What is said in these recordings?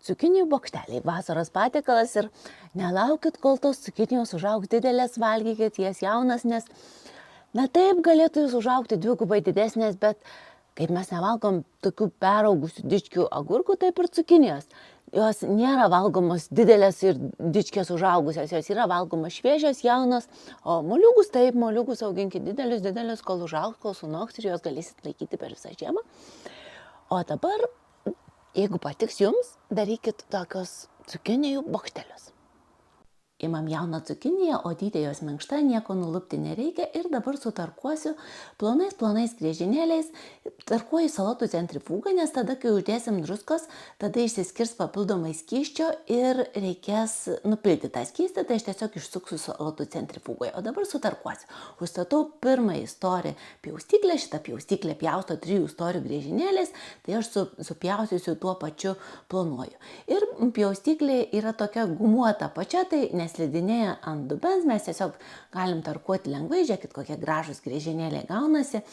Cukinijų bokšteliai vasaros patiekalas ir nelaukit, kol tos cukinijos užaugs didelės, valgykit jas jaunas, nes taip galėtų jūs užaugti dvigubai didesnės, bet kaip mes nevalgom tokių peraugusių dičkių agurkų, taip ir cukinijos. Jos nėra valgomos didelės ir dičkės užaugusios, jos yra valgomos šviežios, jaunos, o moliūgus taip, moliūgus auginkit didelius, kol užaugs, kol sunoks ir jos galėsit laikyti per visą žiemą. O dabar, jeigu patiks jums, darykit tokios cukinijų bokštelius. Imam jauną cukiniją, o dydė jos minkšta, nieko nulupti nereikia ir dabar sutarkuosiu plonais griežinėliais, tarkuoju salotų centrifugą, nes tada, kai uždėsim druskos, tada išsiskirs papildomai skysčio ir reikės nupilti tą skystį, tai aš tiesiog išsuksiu salotų centrifugoje. O dabar sutarkuosiu. Užstatau pirmąjį storį pjaustyklę, šitą pjaustyklę pjausto 3 storių griežinėliais, tai aš supjausiu tuo pačiu plonuoju. Ir pjaustyklė yra tokia gumuota pačia, tai neslidinėja ant dubens, mes tiesiog galim tarkuoti lengvai, žiūrėkit, kokie gražus griežinėliai gaunasi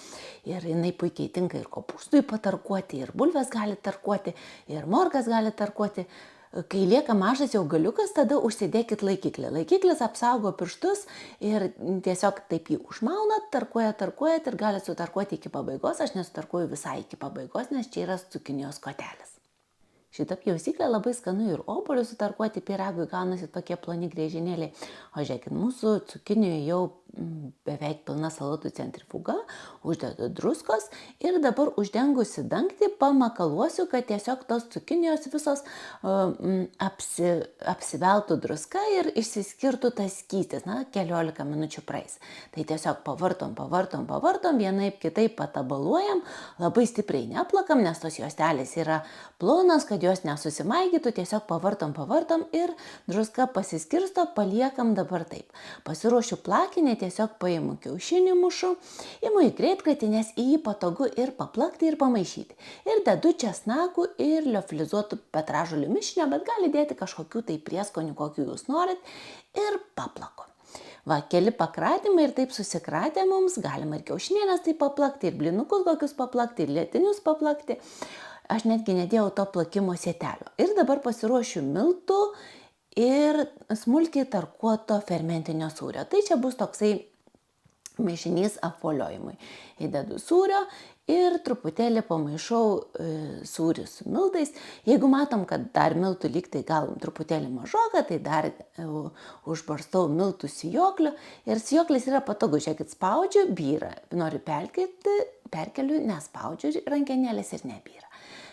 ir jinai puikiai tinka ir kopūstui patarkuoti, ir bulves gali tarkuoti, ir morkas gali tarkuoti. Kai lieka mažas jau galiukas, tada užsidėkit laikiklį. Laikiklis apsaugo pirštus ir tiesiog taip jį užmaunat, tarkuojat ir galite sutarkuoti iki pabaigos. Aš nesutarkuoju visai iki pabaigos, nes čia yra cukinijos kotelis. Šitą pjaustyklę labai skanu ir obuolius sutarkuoti pyragui, gaunasi tokie ploni griežinėliai. O žiūrėkit, mūsų cukinijų jau beveik pilna salotų centrifuga, uždedu druskos ir dabar uždengusi dangtį pamakaluosiu, kad tiesiog tos cukinijos visos apsiveltų druska ir išsiskirtų tas skystis, keliolika minučių praeis. Tai tiesiog pavartom, vienaip kitaip patabaluojam, labai stipriai neplakam, nes tos juostelės yra plonos, kad jos nesusimaigytų, tiesiog pavartom ir druska pasiskirsto, paliekam dabar taip. Pasiruošiu plakinę, tiesiog paimu kiaušinį mušu, imu į greitkratį, nes į jį patogu ir paplakti ir pamaišyti. Ir dedu česnakų ir liofilizuotų petražolių mišinio, bet gali dėti kažkokių tai prieskonių, kokių jūs norit, ir paplaku. Keli pakratimai ir taip susikratė mums, galima ir kiaušinėlės taip paplakti, ir blinukus kokius paplakti, ir lietinius paplakti. Aš netgi nedėjau to plakimo sietelio. Ir dabar pasiruošiu miltų ir smulkiai tarkuoto fermentinio sūrio. Tai čia bus toksai mišinys apvoliojimui. Įdedu sūrio ir truputėlį pamaišau sūrį su miltais. Jeigu matom, kad dar miltų lygtai gal truputėlį mažoka, tai dar užbarstau miltų sijokliu. Ir sijoklis yra patogu, žiūrėkit, spaudžiu, byra. Noriu perkeliu, nespaudžiu rankenėlės ir nebyra.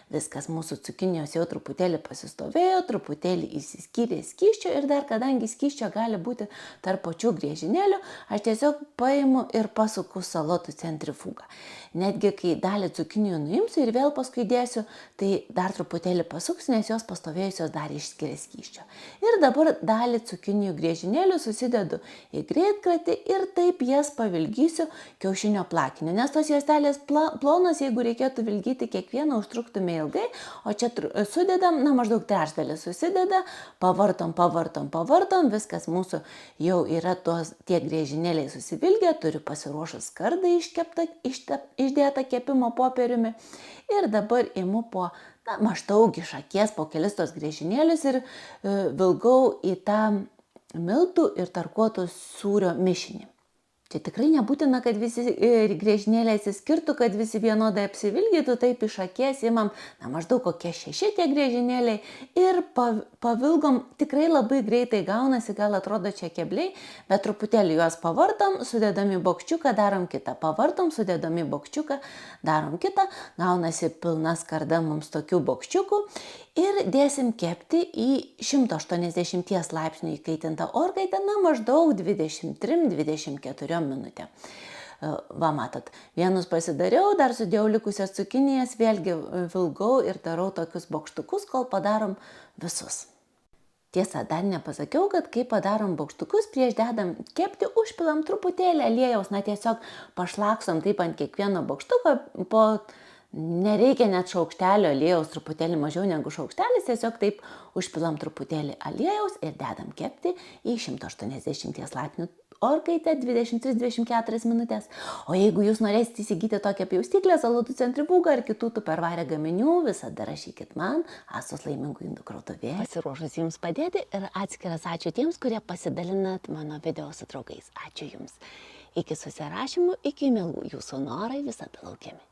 Viskas, mūsų cukinijos jau truputėlį pasistovėjo, truputėlį įsiskyrė skysčio ir dar kadangi skysčio gali būti tarp pačių griežinėlių, aš tiesiog paimu ir pasuku salotų centrifugą. Netgi kai dalį cukinijų nuimsiu ir vėl paskui dėsiu, tai dar truputėlį pasuksiu, nes jos pastovėjusios dar išskiria skysčio. Ir dabar dalį cukinijų griežinėlių susidedu į greitkratį ir taip jas pavilgysiu kiaušinio plakiniu. Nes tos juostelės plonos, jeigu reikėtų vilgyti kiekvieną, užtruktume ilgai, o čia sudedam, maždaug trečdalį susideda, pavartom, viskas mūsų jau yra tie griežinėliai susivilgę, turiu pasiruošus skardą išdėtą kepimo popieriumi ir dabar imu po maždaug iš akies po kelis tos griežinėlius ir vilgau į tą miltų ir tarkuoto sūrio mišinį. Čia tikrai nebūtina, kad visi griežinėliai atsiskirtų, kad visi vienodai apsivilgytų, taip iš akies imam maždaug kokie 6 tie griežinėliai ir pavilgom, tikrai labai greitai gaunasi, gal atrodo čia kebliai, bet truputėlį juos pavartom, sudedami bokščiuką, darom kitą, pavartom, sudedami bokščiuką, darom kitą, gaunasi pilna skarda mums tokių bokščiukų ir dėsim kepti į 180 laipsnių įkaitintą orkaitę, maždaug 23-24 minutę. Matot, vienus pasidariau, dar sudėjau likusias cukinijas, vėlgi vilgau ir darau tokius bokštukus, kol padarom visus. Tiesa, dar nepasakiau, kad kai padarom bokštukus, prieš dedam kepti, užpilam truputėlį aliejaus, tiesiog pašlaksom taip ant kiekvieno bokštuko, nereikia net šaukštelio aliejaus, truputėlį mažiau negu šaukštelis, tiesiog taip užpilam truputėlį aliejaus ir dedam kepti į 180 laipsnių orkaitę 23-24 minutės. O jeigu jūs norėsite įsigyti tokią pjaustyklę, salatų centrifugą ar kitų Tupperware gaminių, visada rašykit man, Astos laimingų indų krautuvė. Pasiruošus jums padėti ir atskiras ačiū tiems, kurie pasidalinat mano video su draugais. Ačiū jums. Iki susirašymų, iki mielų, jūsų norai visada laukiami.